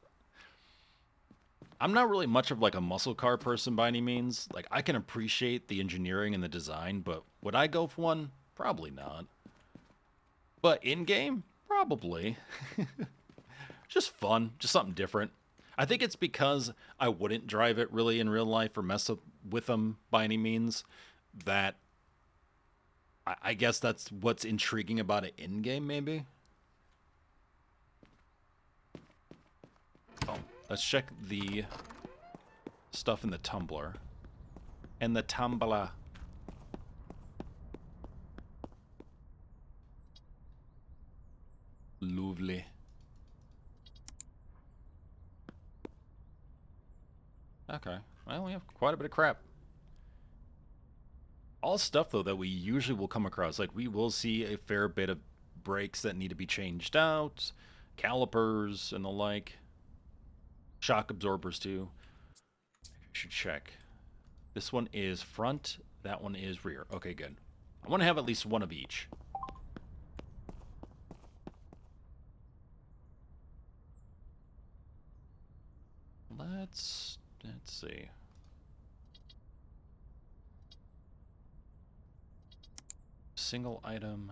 I'm not really much of like a muscle car person by any means. Like, I can appreciate the engineering and the design, but would I go for one? Probably not. But in-game? Probably. Just fun. Just something different. I think it's because I wouldn't drive it really in real life or mess with them by any means that I guess that's what's intriguing about it in-game, maybe? Oh, let's check the stuff in the tumbler. And the tumbler. Lovely. Okay, well, we have quite a bit of crap. All stuff, though, that we usually will come across. Like, we will see a fair bit of brakes that need to be changed out, calipers and the like. Shock absorbers, too. I should check. This one is front, that one is rear. Okay, good. I want to have at least one of each. Let's see. single item.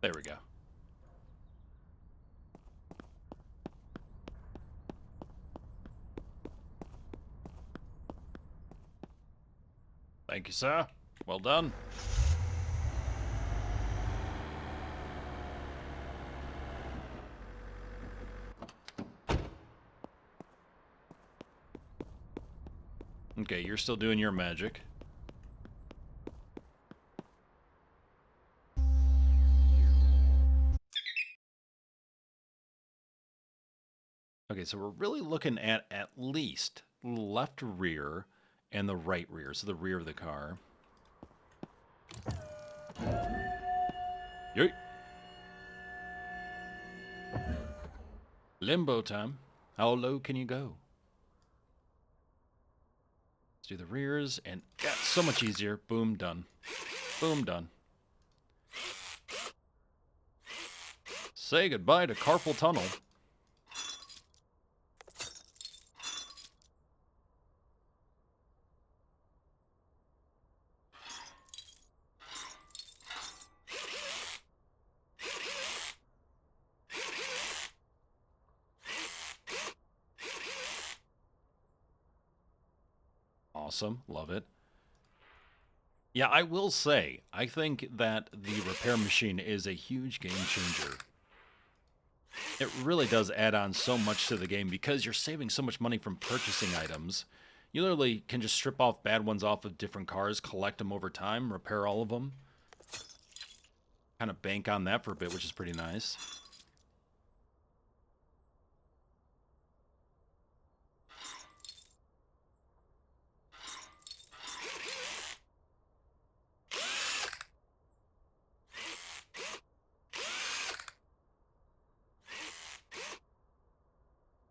There we go. Thank you, sir. Well done. Okay, you're still doing your magic. Okay, so we're really looking at least left rear and the right rear, so the rear of the car. Yeet. Limbo time. How low can you go? Let's do the rears, and yeah, so much easier. Boom, done. Boom, done. Say goodbye to carpal tunnel. Awesome. Love it. Yeah, I will say, I think that the repair machine is a huge game changer. It really does add on so much to the game because you're saving so much money from purchasing items. You literally can just strip off bad ones off of different cars, collect them over time, repair all of them. Kind of bank on that for a bit, which is pretty nice.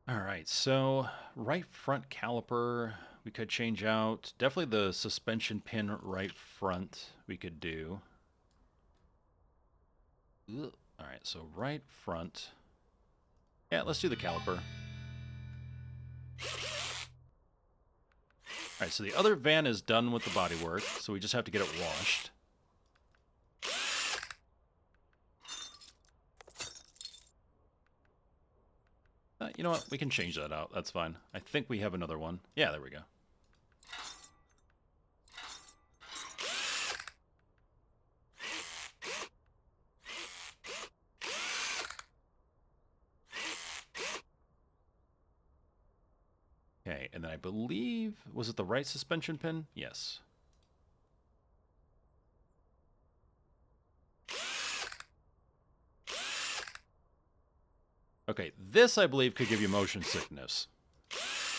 Alright, so right front caliper we could change out. Definitely the suspension pin right front we could do. Alright, so right front. Yeah, let's do the caliper. Alright, so the other van is done with the bodywork, so we just have to get it washed. You know what? We can change that out. That's fine. I think we have another one. Yeah, there we go. Okay, and then I believe... Was it the right suspension pin? Yes. Okay, this I believe could give you motion sickness.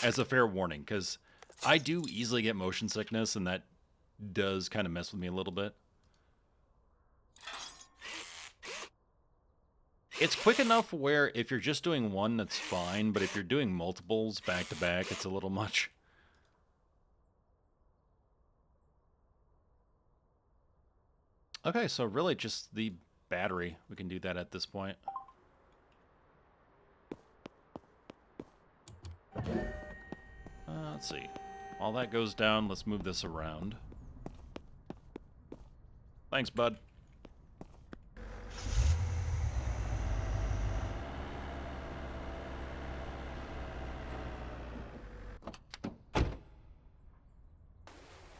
As a fair warning, because I do easily get motion sickness, and that does kind of mess with me a little bit. It's quick enough where if you're just doing one, that's fine, but if you're doing multiples back to back, it's a little much. Okay, so really just the battery. We can do that at this point. Let's see. While that goes down, let's move this around. Thanks, bud.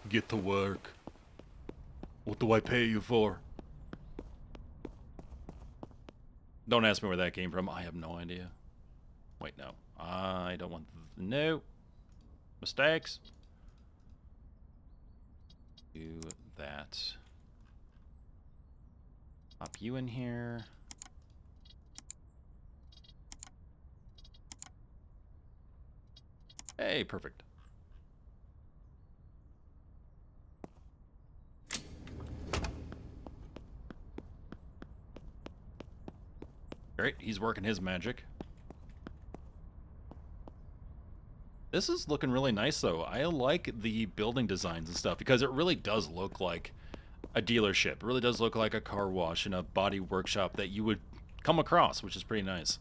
Get to work. What do I pay you for? Don't ask me where that came from. I have no idea. Wait, no. I don't want... No. Mistakes. Do that. Pop you in here. Hey, perfect. Great, he's working his magic. This is looking really nice, though. I like the building designs and stuff because it really does look like a dealership. It really does look like a car wash and a body workshop that you would come across, which is pretty nice.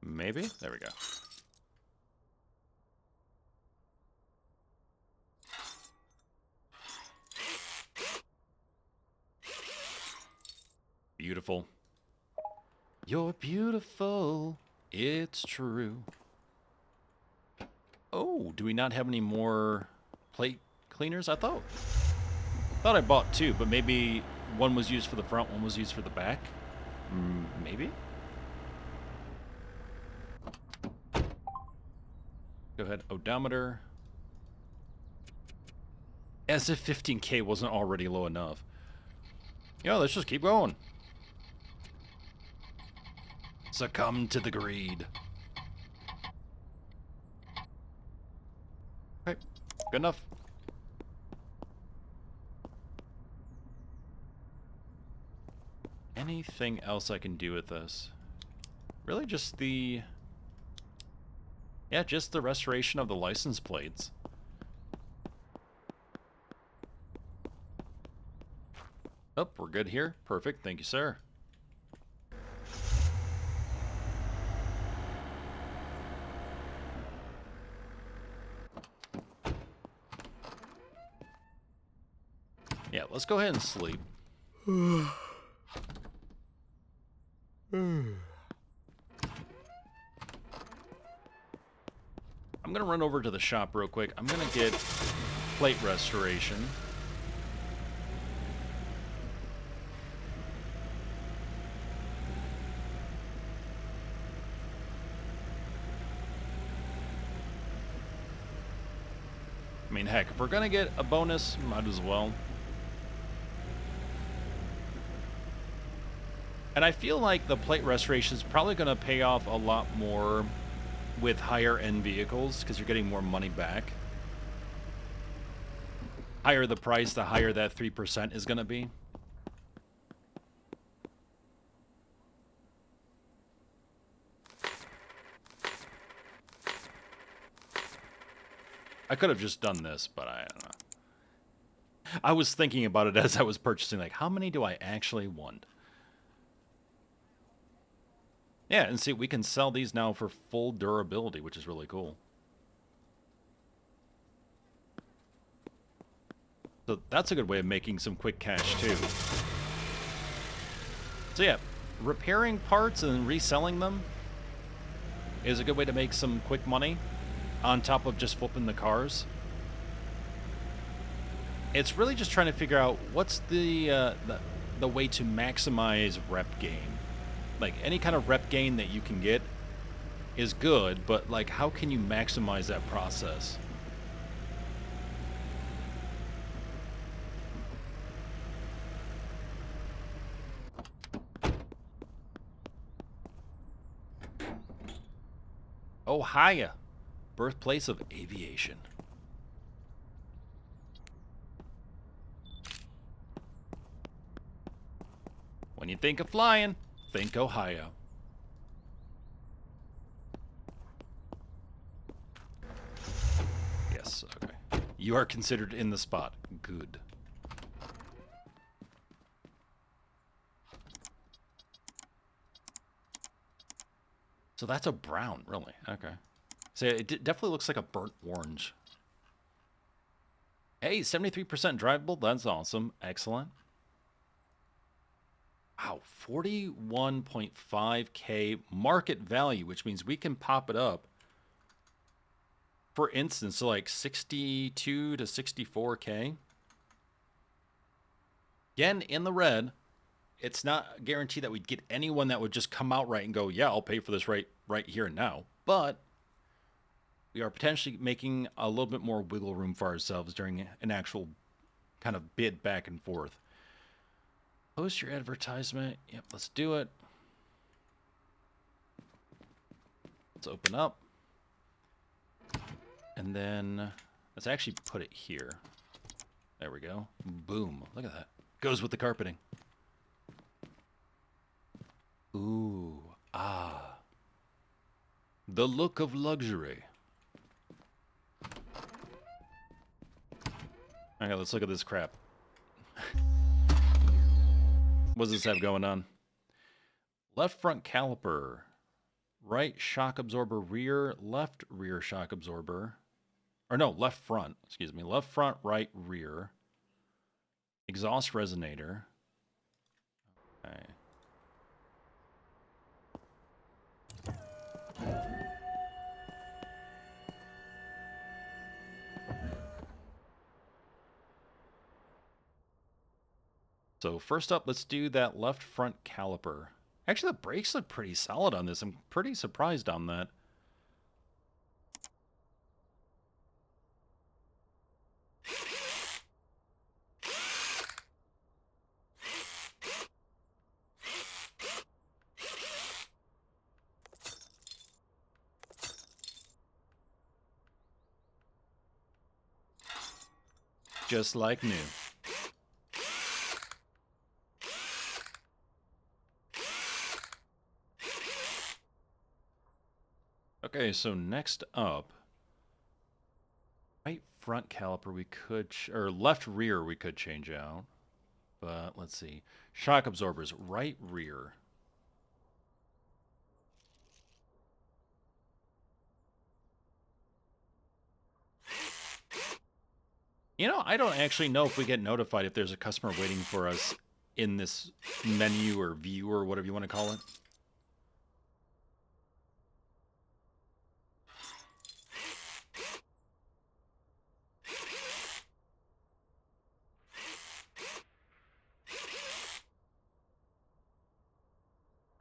Maybe? There we go. Beautiful. You're beautiful. It's true. Oh, do we not have any more plate cleaners? I thought I bought two, but maybe one was used for the front, one was used for the back. Maybe? Go ahead, odometer. As if 15K wasn't already low enough. Yeah, let's just keep going. Succumb to the greed. Okay, good enough. Anything else I can do with this? Really just the... Yeah, just the restoration of the license plates. Oh, we're good here. Perfect. Thank you, sir. Yeah, let's go ahead and sleep. I'm gonna run over to the shop real quick. I'm gonna get plate restoration. I mean, heck, if we're gonna get a bonus, might as well. And I feel like the plate restoration is probably gonna pay off a lot more with higher end vehicles because you're getting more money back. Higher the price, the higher that 3% is gonna be. I could have just done this, but I don't know. I was thinking about it as I was purchasing, like, how many do I actually want? Yeah, and see, we can sell these now for full durability, which is really cool. So that's a good way of making some quick cash, too. So yeah, repairing parts and reselling them is a good way to make some quick money on top of just flipping the cars. It's really just trying to figure out what's the way to maximize rep gain. Like, any kind of rep gain that you can get is good, but, like, how can you maximize that process? Ohio, birthplace of aviation. When you think of flying, think Ohio. Yes, okay. You are considered in the spot. Good. So that's a brown, really. Okay. So it definitely looks like a burnt orange. Hey, 73% drivable. That's awesome. Excellent. Wow, 41.5K market value, which means we can pop it up. For instance, so like 62 to 64K. Again, in the red. It's not guaranteed that we'd get anyone that would just come out right and go, yeah, I'll pay for this right here and now. But we are potentially making a little bit more wiggle room for ourselves during an actual kind of bid back and forth. Post your advertisement. Yep, let's do it. Let's open up. And then let's actually put it here. There we go. Boom. Look at that. Goes with the carpeting. Ooh. Ah. The look of luxury. Okay, let's look at this crap. What does this have going on? Left front caliper. Right shock absorber rear. Left rear shock absorber. Or no, left front. Excuse me. Left front, right rear. Exhaust resonator. Okay. So first up, let's do that left front caliper. Actually, the brakes look pretty solid on this. I'm pretty surprised on that. Just like new. Okay, so next up, right front caliper we could, or left rear we could change out. But let's see. Shock absorbers, right rear. You know, I don't actually know if we get notified if there's a customer waiting for us in this menu or view or whatever you want to call it.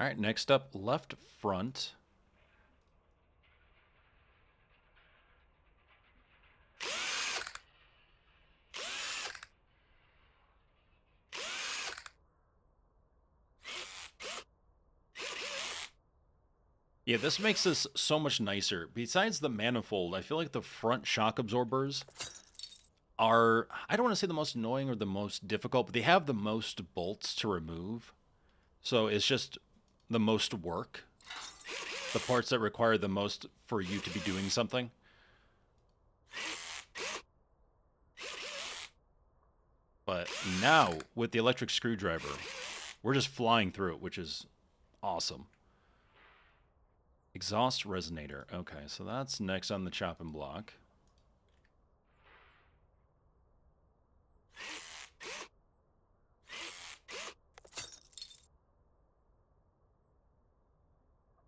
All right, next up, left front. Yeah, this makes this so much nicer. Besides the manifold, I feel like the front shock absorbers are, I don't want to say the most annoying or the most difficult, but they have the most bolts to remove. So it's just the most work. The parts that require the most for you to be doing something. But now, with the electric screwdriver, we're just flying through it, which is awesome. Exhaust resonator. Okay, so that's next on the chopping block.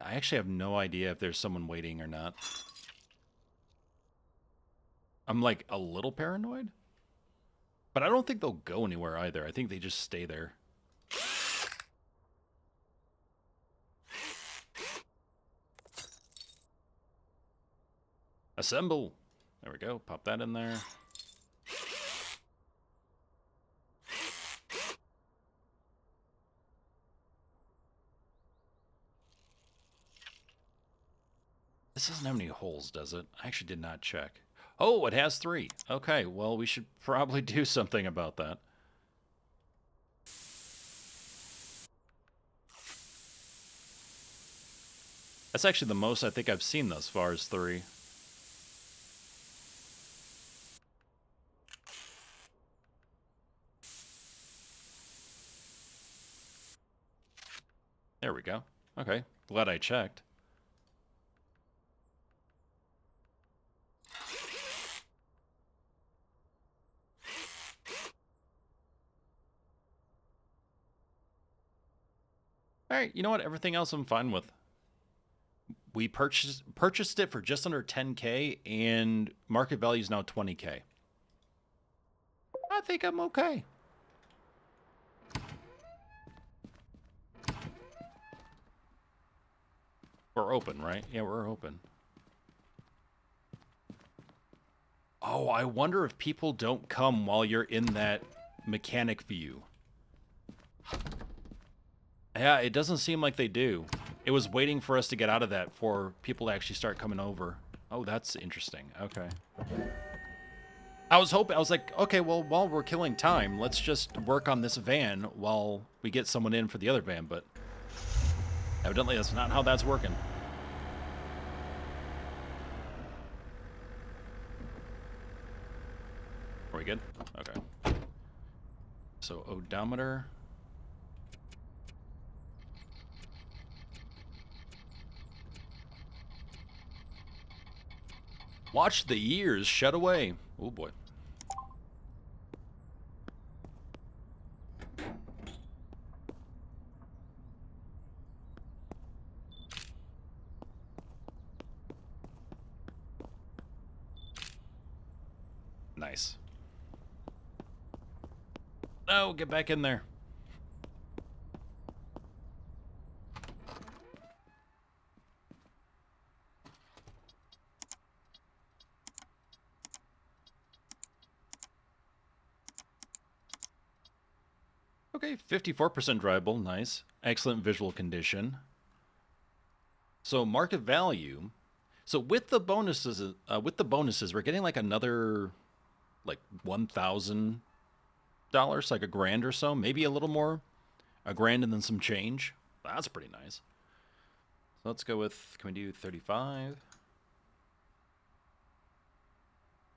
I actually have no idea if there's someone waiting or not. I'm like a little paranoid. But I don't think they'll go anywhere either. I think they just stay there. Assemble. There we go. Pop that in there. This doesn't have any holes, does it? I actually did not check. Oh, it has 3. Okay, well, we should probably do something about that. That's actually the most I think I've seen thus far is 3. There we go. Okay, glad I checked. Alright, you know what? Everything else I'm fine with. We purchased it for just under 10K, and market value is now 20K. I think I'm okay. We're open, right? Yeah, we're open. Oh, I wonder if people don't come while you're in that mechanic view. Yeah, it doesn't seem like they do. It was waiting for us to get out of that for people to actually start coming over. Oh, that's interesting. Okay. I was hoping, I was like, okay, well, while we're killing time, let's just work on this van while we get someone in for the other van, but evidently that's not how that's working. Are we good? Okay. So, odometer. Watch the years shed away. Oh boy. Nice. No, get back in there. Okay, 54% drivable, nice. Excellent visual condition. So market value. So with the bonuses, we're getting like another, like $1,000, like $1,000 or so, maybe a little more, $1,000 and then some change. That's pretty nice. So let's go with. Can we do 35?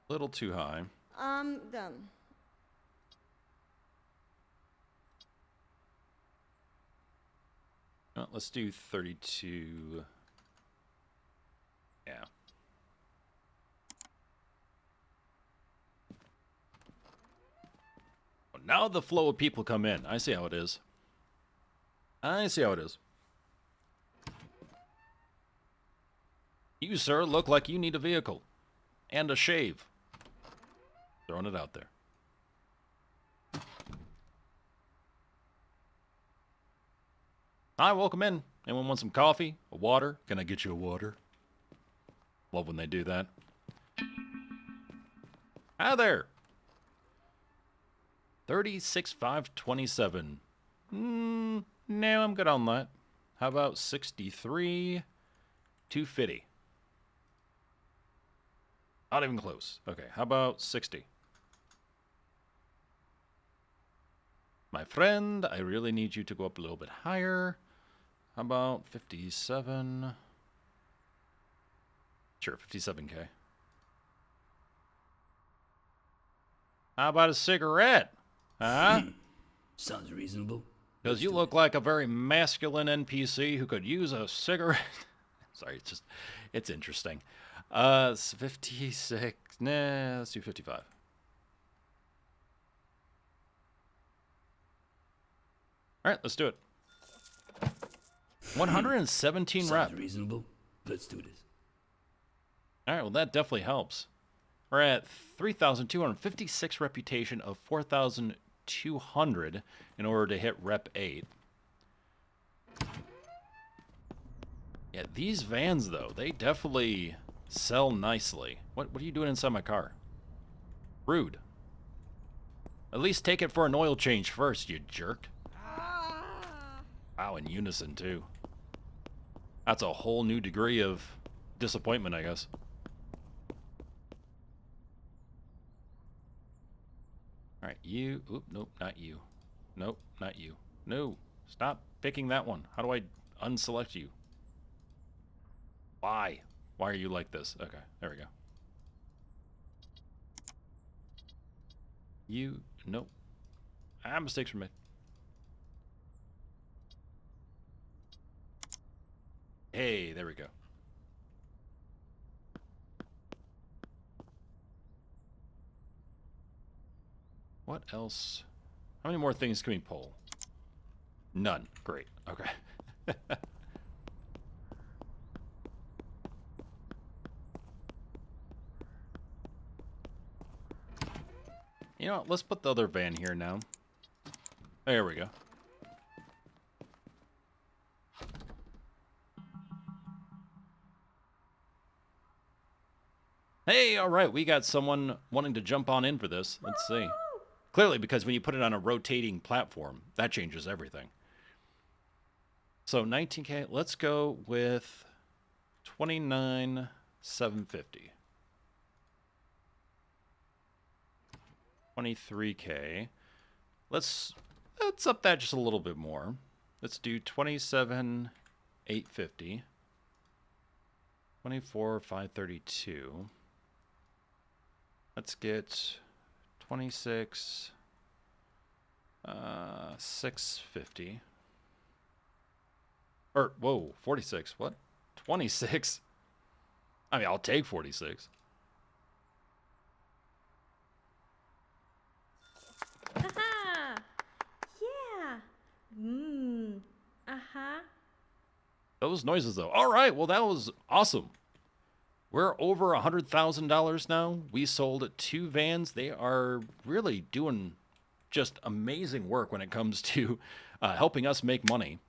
A little too high. Done. Let's do 32. Yeah. Oh, now the flow of people come in. I see how it is. I see how it is. You, sir, look like you need a vehicle. And a shave. Throwing it out there. Hi, welcome in. Anyone want some coffee? A water? Can I get you a water? Love when they do that. Hi there. 36,527. No, I'm good on that. How about 63,250? Not even close. Okay, how about 60? My friend, I really need you to go up a little bit higher. How about 57? Sure, 57K. How about a cigarette? Huh? Sounds reasonable. Because you look like a very masculine NPC who could use a cigarette. Sorry, it's interesting. 56. Nah, let's do 55. All right, let's do it. 117 reps. Sounds reasonable. Let's do this. All right, well, that definitely helps. We're at 3,256 reputation of 4,200 in order to hit rep 8. Yeah, these vans, though, they definitely sell nicely. What are you doing inside my car? Rude. At least take it for an oil change first, you jerk. Wow, in unison, too. That's a whole new degree of disappointment, I guess. All right, you. Oop, nope, not you. Nope, not you. No, stop picking that one. How do I unselect you? Why? Why are you like this? Okay, there we go. You. Nope. Mistakes were made. Hey, there we go. What else? How many more things can we pull? None. Great. Okay. You know what? Let's put the other van here now. There we go. Hey, all right, we got someone wanting to jump on in for this. Let's see. Clearly, because when you put it on a rotating platform, that changes everything. So 19K, let's go with 29 $750. 23K. Let's up that just a little bit more. Let's do 27,850. 24,532. Let's get 26, 650. Or, whoa, 46. What? 26? I mean, I'll take 46. Haha! Yeah! Uh-huh. Those noises, though. All right, well, that was awesome. We're over $100,000 now. We sold 2 vans. They are really doing just amazing work when it comes to helping us make money.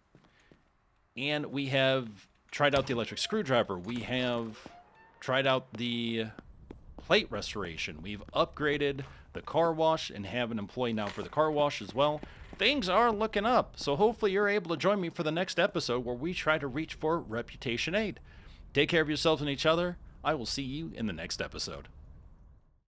And we have tried out the electric screwdriver. We have tried out the plate restoration. We've upgraded the car wash and have an employee now for the car wash as well. Things are looking up. So hopefully you're able to join me for the next episode where we try to reach for Reputation 8. Take care of yourselves and each other. I will see you in the next episode.